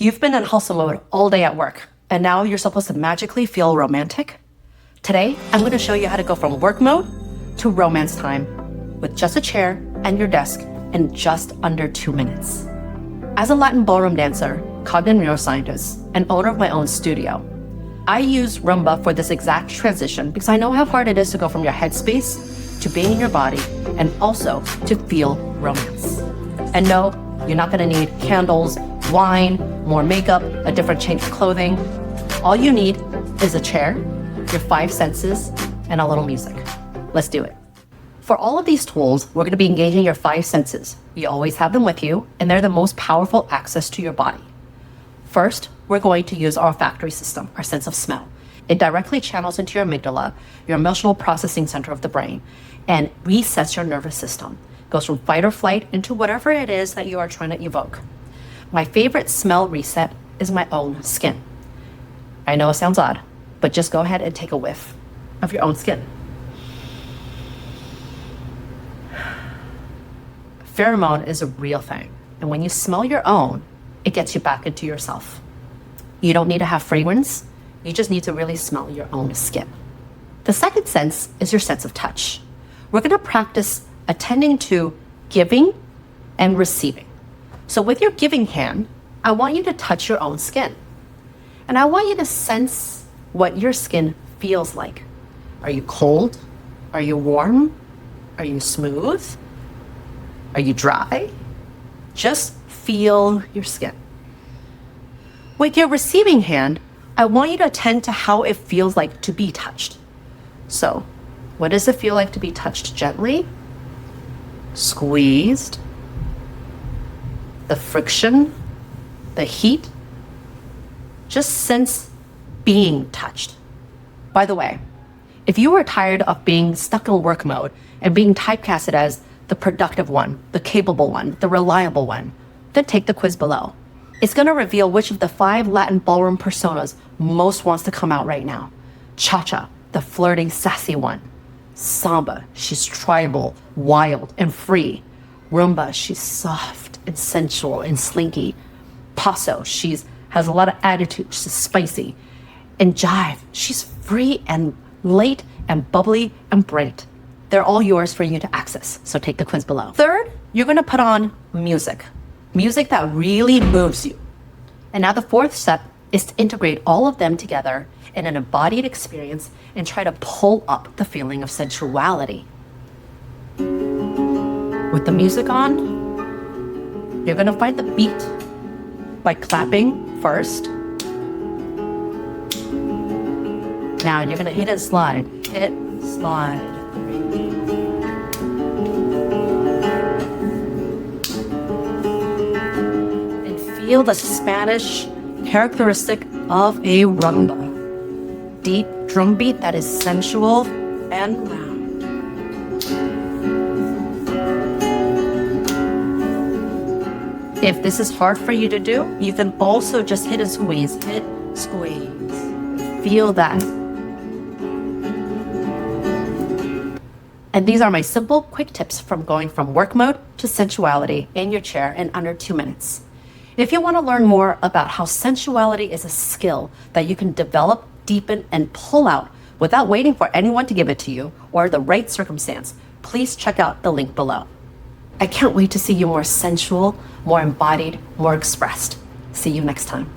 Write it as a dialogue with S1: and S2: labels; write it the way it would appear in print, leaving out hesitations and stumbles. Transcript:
S1: You've been in hustle mode all day at work, and now you're supposed to magically feel romantic? Today, I'm going to show you how to go from work mode to romance time with just a chair and your desk in just under 2 minutes. As a Latin ballroom dancer, cognitive neuroscientist, and owner of my own studio, I use Rumba for this exact transition because I know how hard it is to go from your headspace to being in your body and also to feel romance. And no, you're not going to need candles, wine, more makeup, a different change of clothing. All you need is a chair, your 5 senses, and a little music. Let's do it. For all of these tools, we're going to be engaging your 5 senses. You always have them with you, and they're the most powerful access to your body. First, we're going to use our olfactory system, our sense of smell. It directly channels into your amygdala, your emotional processing center of the brain, and resets your nervous system. Goes from fight or flight into whatever it is that you are trying to evoke. My favorite smell reset is my own skin. I know it sounds odd, but just go ahead and take a whiff of your own skin. Pheromone is a real thing, and when you smell your own, it gets you back into yourself. You don't need to have fragrance, you just need to really smell your own skin. The second sense is your sense of touch. We're going to practice attending to giving and receiving. So with your giving hand, I want you to touch your own skin. And I want you to sense what your skin feels like. Are you cold? Are you warm? Are you smooth? Are you dry? Just feel your skin. With your receiving hand, I want you to attend to how it feels like to be touched. So, what does it feel like to be touched gently? Squeezed? The friction? The heat? Just sense being touched. By the way, if you are tired of being stuck in work mode and being typecasted as the productive one, the capable one, the reliable one, then take the quiz below. It's going to reveal which of the 5 Latin ballroom personas most wants to come out right now. Cha-cha, the flirty, sassy one. Samba, she's tribal, wild, and free. Rumba, she's soft and sensual and slinky. Paso, has a lot of attitude, she's spicy. And Jive, she's free and late and bubbly and bright. They're all yours for you to access, so take the quiz below. Third, you're going to put on music. Music that really moves you. And now the 4th step is to integrate all of them together in an embodied experience and try to pull up the feeling of sensuality. With the music on, you're going to find the beat by clapping first. Now you're going to hit and slide. Hit, slide. Feel the Spanish characteristic of a rumba. Deep drum beat that is sensual and loud. If this is hard for you to do, you can also just hit and squeeze. Hit, squeeze. Feel that. And these are my simple, quick tips from going from work mode to sensuality in your chair in under 2 minutes. If you want to learn more about how sensuality is a skill that you can develop, deepen, and pull out without waiting for anyone to give it to you or the right circumstance, please check out the link below. I can't wait to see you more sensual, more embodied, more expressed. See you next time.